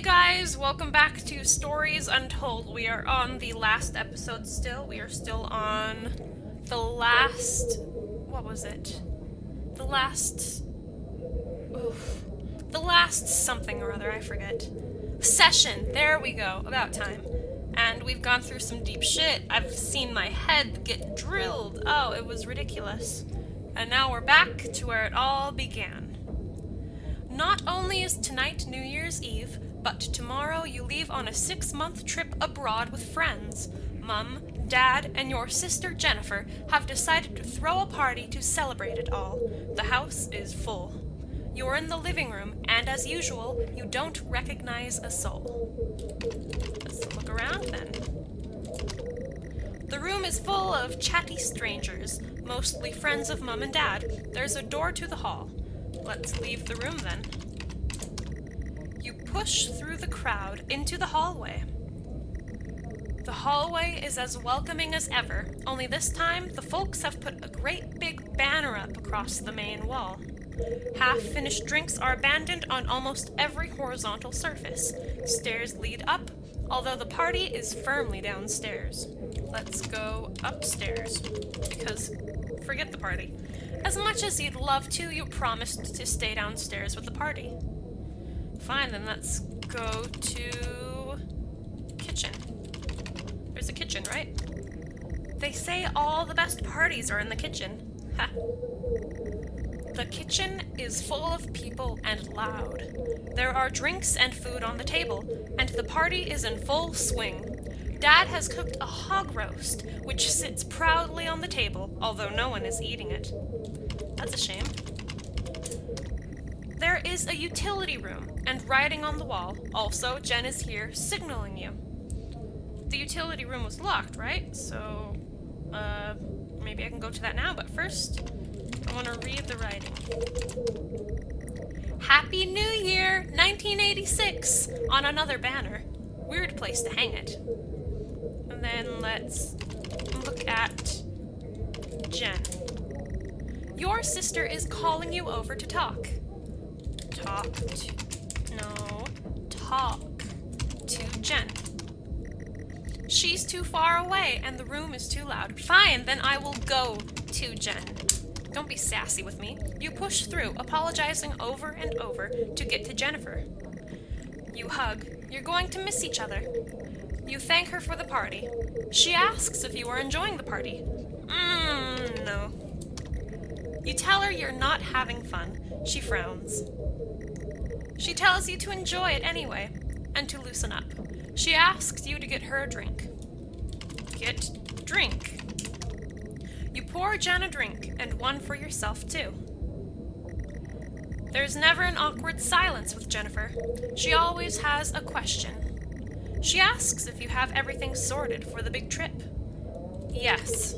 guys, welcome back to Stories Untold. We are on the last episode still. We are still on the last... what was it? The last... oof. The last something or other, I forget. Session! There we go. About time. And we've gone through some deep shit. I've seen my head get drilled. Oh, it was ridiculous. And now we're back to where it all began. Not only is tonight New Year's Eve, but tomorrow you leave on a 6-month trip abroad with friends. Mum, Dad, and your sister Jennifer have decided to throw a party to celebrate it all. The house is full. You're in the living room, and as usual, you don't recognize a soul. Let's look around then. The room is full of chatty strangers, mostly friends of Mum and Dad. There's a door to the hall. Let's leave the room then. You push through the crowd into the hallway. The hallway is as welcoming as ever, only this time the folks have put a great big banner up across the main wall. Half-finished drinks are abandoned on almost every horizontal surface. Stairs lead up, although the party is firmly downstairs. Let's go upstairs, because forget the party. As much as you'd love to, you promised to stay downstairs with the party. Fine, then let's go to... kitchen. There's a kitchen, right? They say all the best parties are in the kitchen. Ha. The kitchen is full of people and loud. There are drinks and food on the table, and the party is in full swing. Dad has cooked a hog roast, which sits proudly on the table, although no one is eating it. That's a shame. There is a utility room, and writing on the wall, also, Jen is here, signaling you. The utility room was locked, right? So, maybe I can go to that now, but first, I want to read the writing. Happy New Year, 1986, on another banner. Weird place to hang it. And then let's look at Jen. Your sister is calling you over to talk. Talk to Jen. She's too far away and the room is too loud. Fine, then I will go to Jen. Don't be sassy with me. You push through, apologizing over and over to get to Jennifer. You hug. You're going to miss each other. You thank her for the party. She asks if you are enjoying the party. No. You tell her you're not having fun. She frowns. She tells you to enjoy it anyway, and to loosen up. She asks you to get her a drink. Get drink. You pour Jen a drink, and one for yourself too. There's never an awkward silence with Jennifer. She always has a question. She asks if you have everything sorted for the big trip. Yes.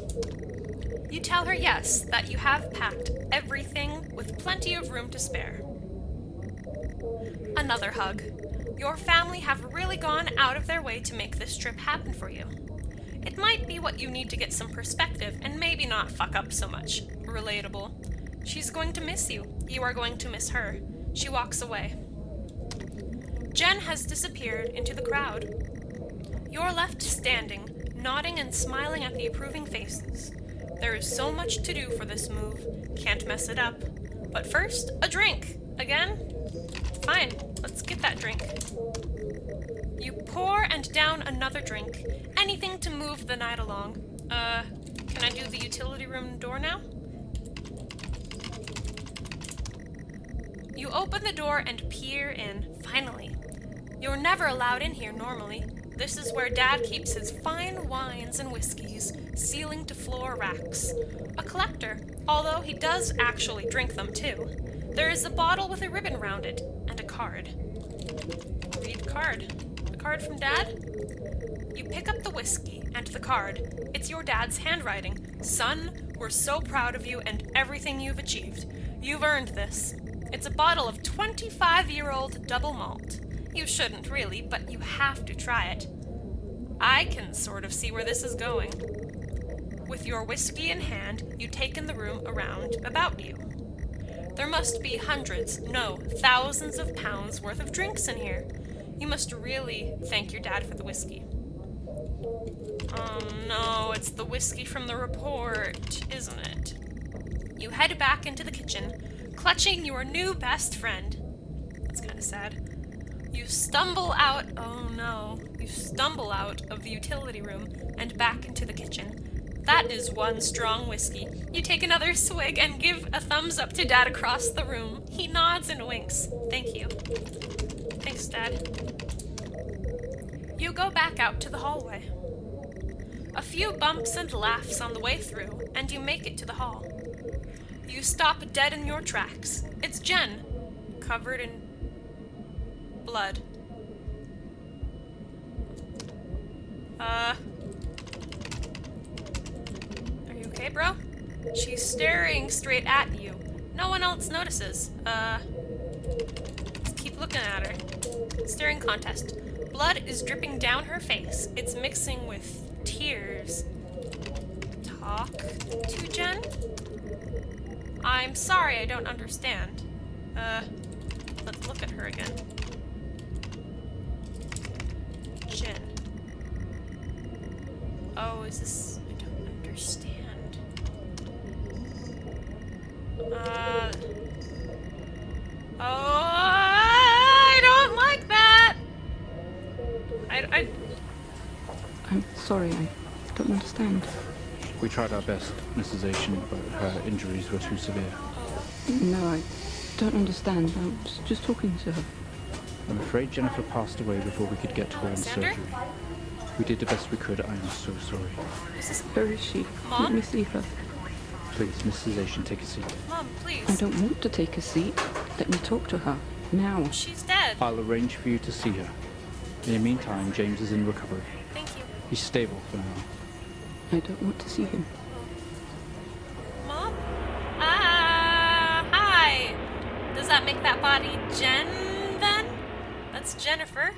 You tell her yes, that you have packed everything with plenty of room to spare. Another hug. Your family have really gone out of their way to make this trip happen for you. It might be what you need to get some perspective and maybe not fuck up so much. Relatable. She's going to miss you. You are going to miss her. She walks away. Jen has disappeared into the crowd. You're left standing, nodding and smiling at the approving faces. There is so much to do for this move. Can't mess it up. But first, a drink. Again? Fine, let's get that drink. You pour and down another drink. Anything to move the night along. Can I do the utility room door now? You open the door and peer in, finally. You're never allowed in here normally. This is where Dad keeps his fine wines and whiskeys, ceiling-to-floor racks. A collector, although he does actually drink them too. There is a bottle with a ribbon around it, and a card. Read card. A card from Dad? You pick up the whiskey and the card. It's your dad's handwriting. Son, we're so proud of you and everything you've achieved. You've earned this. It's a bottle of 25-year-old double malt. You shouldn't really, but you have to try it. I can sort of see where this is going. With your whiskey in hand, you take in the room around about you. There must be hundreds, no, thousands of pounds worth of drinks in here. You must really thank your dad for the whiskey. Oh no, it's the whiskey from the report, isn't it? You head back into the kitchen, clutching your new best friend. That's kind of sad. You stumble out of the utility room and back into the kitchen. That is one strong whiskey. You take another swig and give a thumbs up to Dad across the room. He nods and winks. Thank you. Thanks, Dad. You go back out to the hallway. A few bumps and laughs on the way through, and you make it to the hall. You stop dead in your tracks. It's Jen, covered in blood. Are you okay, bro? She's staring straight at you. No one else notices. Let's keep looking at her. Staring contest. Blood is dripping down her face. It's mixing with tears. Talk to Jen? I'm sorry, I don't understand. Let's look at her again. Jen. Oh, is this... I don't understand. Oh, I don't like that! I'm sorry, I don't understand. We tried our best, Mrs. Asian, but her injuries were too severe. No, I don't understand. I was just talking to her. I'm afraid Jennifer passed away before we could get to her in Sander? surgery. We did the best we could. I am so sorry. Where is she? Mom? Let me see her. Please, Mrs. Asian, take a seat. Mom, please. I don't want to take a seat. Let me talk to her. Now. She's dead. I'll arrange for you to see her. In the meantime, James is in recovery. Thank you. He's stable for now. I don't want to see him. Mom? Hi! Does that make that body Jen, then? That's Jennifer.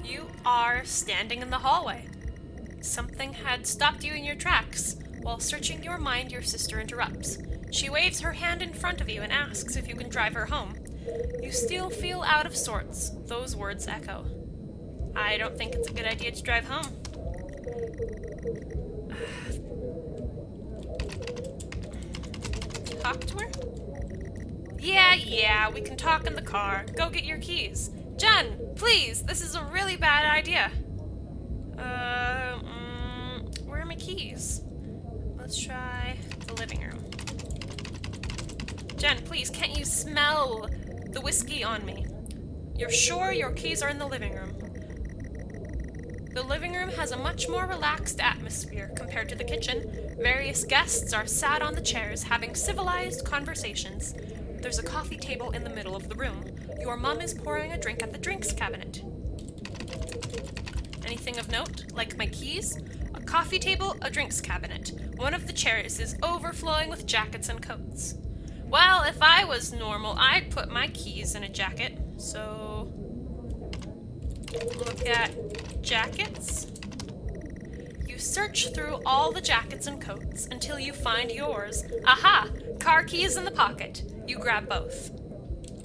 You are standing in the hallway. Something had stopped you in your tracks. While searching your mind, your sister interrupts. She waves her hand in front of you and asks if you can drive her home. You still feel out of sorts. Those words echo. I don't think it's a good idea to drive home. Talk to her? Yeah, we can talk in the car. Go get your keys. Jen, please, this is a really bad idea. Where are my keys? Let's try the living room. Jen, please, can't you smell the whiskey on me? You're sure your keys are in the living room? The living room has a much more relaxed atmosphere compared to the kitchen. Various guests are sat on the chairs having civilized conversations. There's a coffee table in the middle of the room. Your mom is pouring a drink at the drinks cabinet. Anything of note, like my keys? A coffee table, a drinks cabinet. One of the chairs is overflowing with jackets and coats. Well, if I was normal, I'd put my keys in a jacket. So, look at jackets. You search through all the jackets and coats until you find yours. Aha! Car keys in the pocket. You grab both.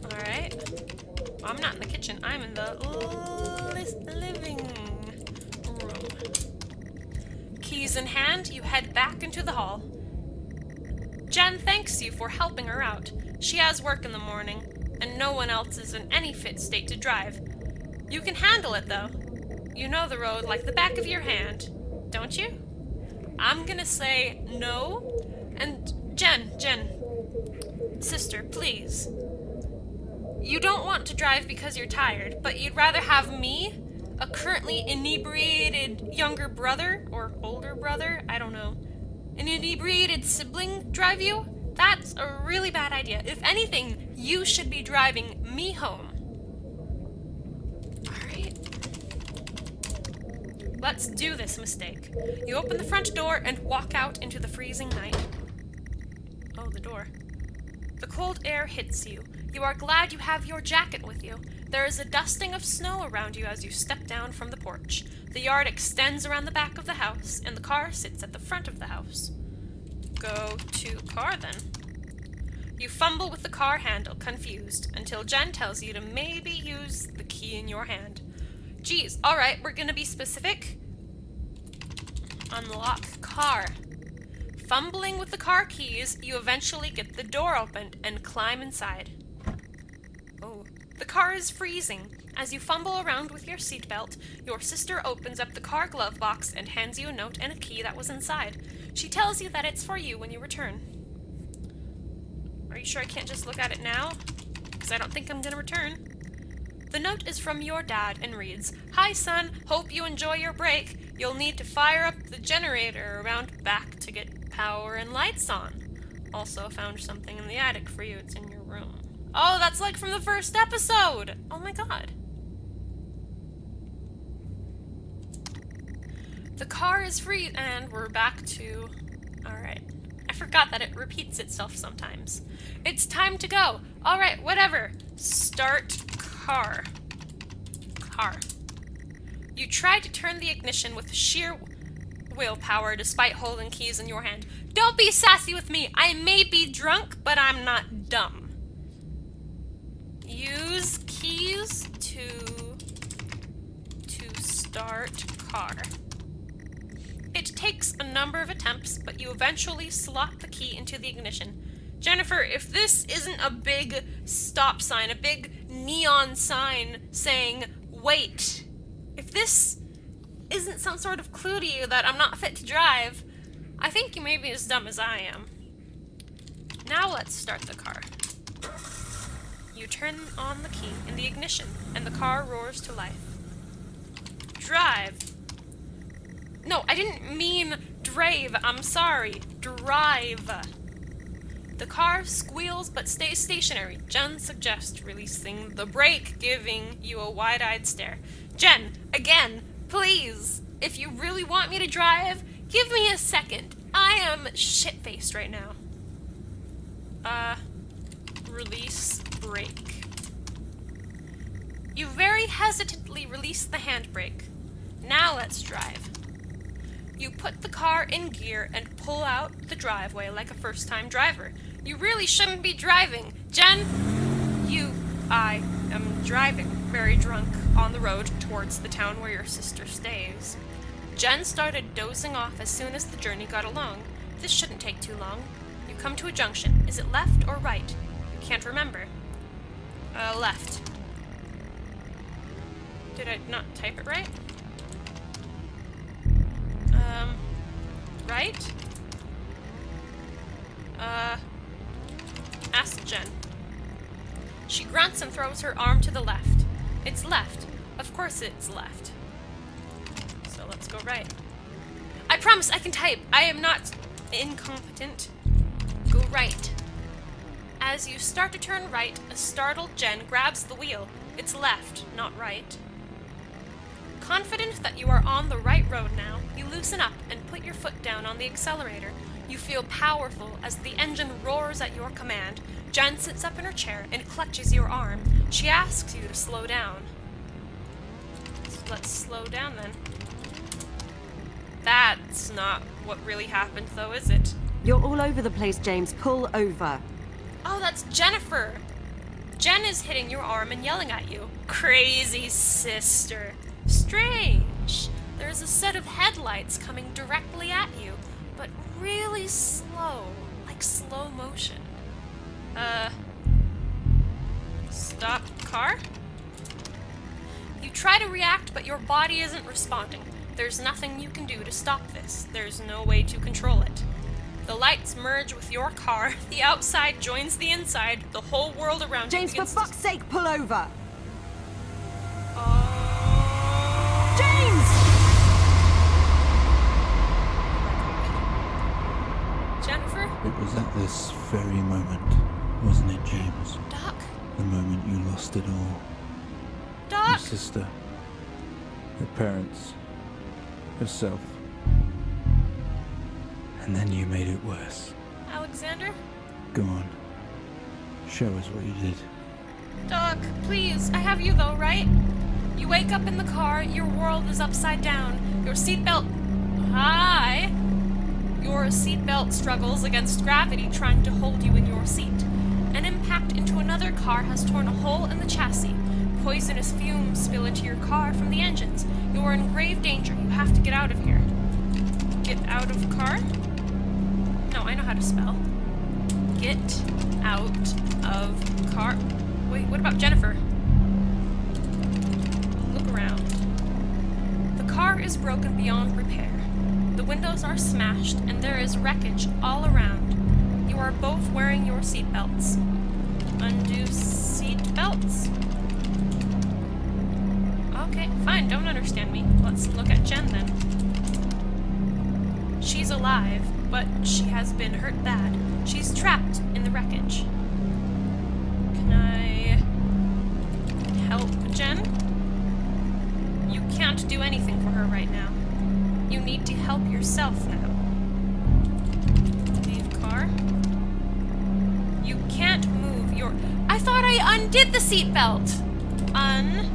Alright. Well, I'm not in the kitchen. I'm in the living room. Keys in hand, you head back into the hall. Jen thanks you for helping her out. She has work in the morning, and no one else is in any fit state to drive. You can handle it, though. You know the road like the back of your hand, don't you? I'm gonna say no. And Jen, sister, please. You don't want to drive because you're tired, but you'd rather have me, a currently inebriated younger brother, or older brother, I don't know, an inebriated sibling drive you? That's a really bad idea. If anything, you should be driving me home. Alright. Let's do this mistake. You open the front door and walk out into the freezing night. Oh, the door. The cold air hits you. You are glad you have your jacket with you. There is a dusting of snow around you as you step down from the porch. The yard extends around the back of the house, and the car sits at the front of the house. Go to car, then. You fumble with the car handle, confused, until Jen tells you to maybe use the key in your hand. Geez, alright, we're gonna be specific. Unlock car. Fumbling with the car keys, you eventually get the door opened and climb inside. Oh, the car is freezing. As you fumble around with your seatbelt, your sister opens up the car glove box and hands you a note and a key that was inside. She tells you that it's for you when you return. Are you sure I can't just look at it now? Because I don't think I'm gonna return. The note is from your dad and reads, "Hi son, hope you enjoy your break. You'll need to fire up the generator around back to get power and lights on. Also found something in the attic for you. It's in your room." Oh, that's like from the first episode! Oh my god. The car is free, and we're back to... Alright. I forgot that it repeats itself sometimes. It's time to go! Alright, whatever. Start car. Car. You try to turn the ignition with sheer willpower despite holding keys in your hand. Don't be sassy with me! I may be drunk, but I'm not dumb. Use keys to start car. It takes a number of attempts, but you eventually slot the key into the ignition. Jennifer, if this isn't a big stop sign, a big neon sign saying, wait, if this isn't some sort of clue to you that I'm not fit to drive, I think you may be as dumb as I am. Now let's start the car. You turn on the key in the ignition, and the car roars to life. Drive. No, I didn't mean drave. I'm sorry. Drive. The car squeals but stays stationary. Jen suggests releasing the brake, giving you a wide-eyed stare. Jen, again, please, if you really want me to drive, give me a second. I am shit-faced right now. Release brake. You very hesitantly release the handbrake. Now let's drive. You put the car in gear and pull out the driveway like a first-time driver. You really shouldn't be driving. Jen, I am driving, very drunk, on the road towards the town where your sister stays. Jen started dozing off as soon as the journey got along. This shouldn't take too long. You come to a junction. Is it left or right? You can't remember. Left. Did I not type it right? Right? Ask Jen. She grunts and throws her arm to the left. It's left. Of course it's left. So let's go right. I promise I can type. I am not incompetent. Go right. As you start to turn right, a startled Jen grabs the wheel. It's left, not right. Confident that you are on the right road now, you loosen up and put your foot down on the accelerator. You feel powerful as the engine roars at your command. Jen sits up in her chair and clutches your arm. She asks you to slow down. So let's slow down then. That's not what really happened though, is it? You're all over the place, James. Pull over. Oh, that's Jennifer! Jen is hitting your arm and yelling at you. Crazy sister. Strange. There's a set of headlights coming directly at you, but really slow, like slow motion. Stop car? You try to react, but your body isn't responding. There's nothing you can do to stop this. There's no way to control it. The lights merge with your car, the outside joins the inside, the whole world around you James, for begins fuck's sake, pull over! Jennifer? It was at this very moment, wasn't it, James? Doc? The moment you lost it all. Doc? Your sister, your parents, yourself. And then you made it worse. Alexander? Go on. Show us what you did. Doc, please. I have you though, right? You wake up in the car, your world is upside down. Your seatbelt... Hi! Your seatbelt struggles against gravity trying to hold you in your seat. impact into another car has torn a hole in the chassis. Poisonous fumes spill into your car from the engines. You are in grave danger. You have to get out of here. Get out of car? No, I know how to spell. Get out of car. Wait, what about Jennifer? Look around. The car is broken beyond repair. The windows are smashed and there is wreckage all around. You are both wearing your seatbelts. Undo seatbelts? Okay, fine, don't understand me. Let's look at Jen then. She's alive, but she has been hurt bad. She's trapped in the wreckage. Can I help Jen? You can't do anything for her right now. You need to help yourself now. Leave car. You can't move your... I thought I undid the seatbelt! Unbuckle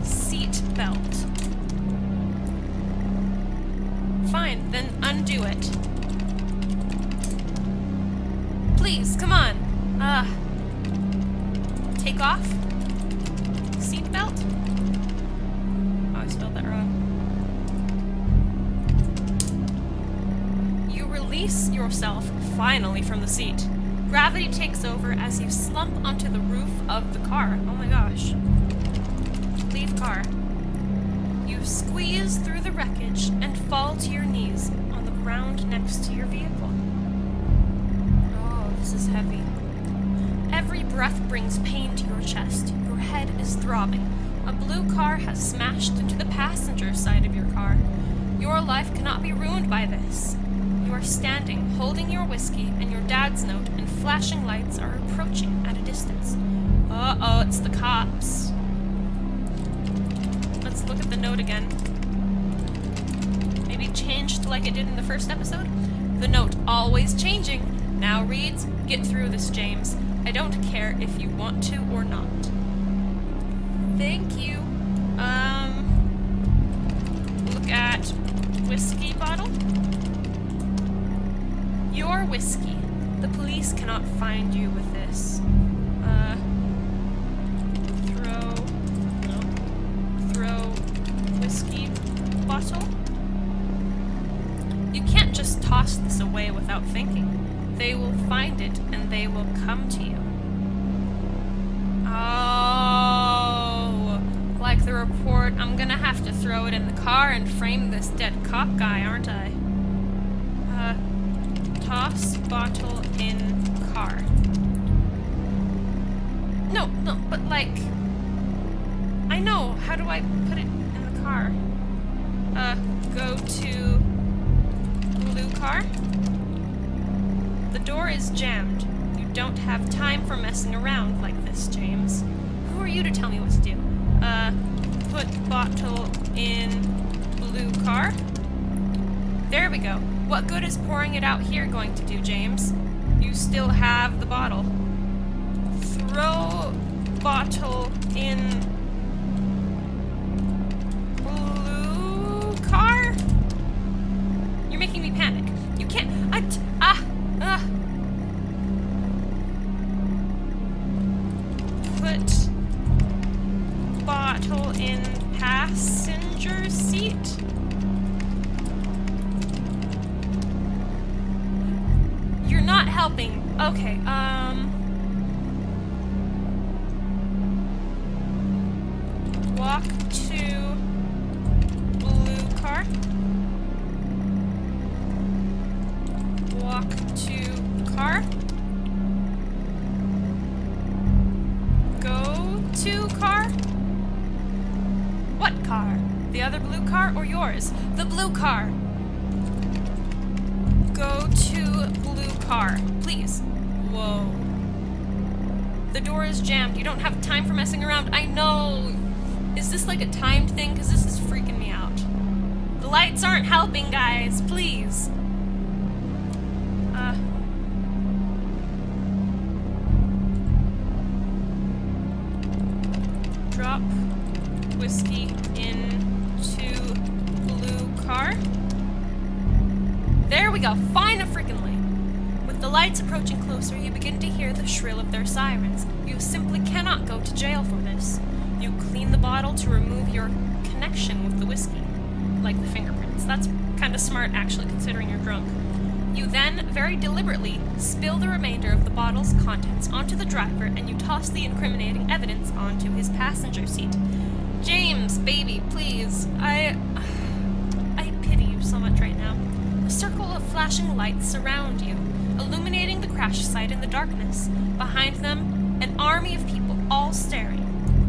seatbelt. Fine, then undo it. Please, come on. Take off. Seatbelt? Oh, I spelled that wrong. You release yourself finally from the seat. Gravity takes over as you slump onto the roof of the car. Oh my gosh. Leave car. You squeeze through the wreckage and fall to your knees on the ground next to your vehicle. Oh, this is heavy. Every breath brings pain to your chest. Your head is throbbing. A blue car has smashed into the passenger side of your car. Your life cannot be ruined by this. You are standing, holding your whiskey and your dad's note, and flashing lights are approaching at a distance. Uh-oh, it's the cops. Let's look at the note again. Maybe changed like it did in the first episode? The note, always changing, now reads, "Get through this, James. I don't care if you want to or not." Thank you. Look at whiskey bottle. Your whiskey. The police cannot find you with this. Throw whiskey bottle. You can't just toss this away without thinking. They will find it and they will come to you. Oh, like the report, I'm gonna have to throw it in the car and frame this dead cop guy, aren't I? Toss bottle in car. No, but like... I know, how do I put it in the car? Go to blue car. The door is jammed. You don't have time for messing around like this, James. Who are you to tell me what to do? Put bottle in blue car. There we go. What good is pouring it out here going to do, James? You still have the bottle. Throw bottle in blue car? You're making me panic. You can't... Put bottle in passenger seat. You're not helping. Okay, walk to blue car. Walk to car. Go to car. What car? The other blue car or yours? The blue car. Go to blue car, please. Whoa. The door is jammed. You don't have time for messing around. I know. Is this like a timed thing? Because this is freaking me out. The lights aren't helping, guys. Please. Drop whiskey into blue car. There we go. Find a freaking light. With the lights approaching closer, you begin to hear the shrill of their sirens. You simply cannot go to jail for this. You clean the bottle to remove your connection with the whiskey, like the fingerprints. That's kind of smart, actually, considering you're drunk. You then, very deliberately, spill the remainder of the bottle's contents onto the driver, and you toss the incriminating evidence onto his passenger seat. James, baby, please. I pity you so much right now. A circle of flashing lights surround you, illuminating the crash site in the darkness. Behind them, an army of people, all staring.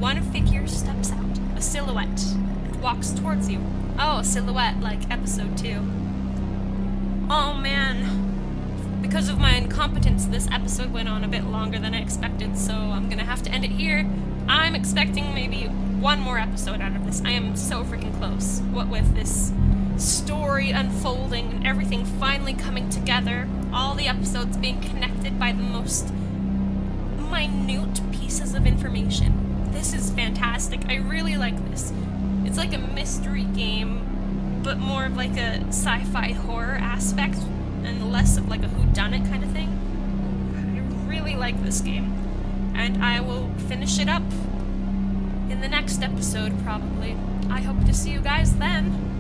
One figure steps out, a silhouette, and walks towards you. Oh, a silhouette, like episode 2. Oh man. Because of my incompetence, this episode went on a bit longer than I expected, so I'm gonna have to end it here. I'm expecting maybe one more episode out of this. I am so freaking close. What with this story unfolding and everything finally coming together, all the episodes being connected by the most minute pieces of information. This is fantastic. I really like this. It's like a mystery game, but more of like a sci-fi horror aspect and less of like a whodunit kind of thing. I really like this game. And I will finish it up in the next episode, probably. I hope to see you guys then.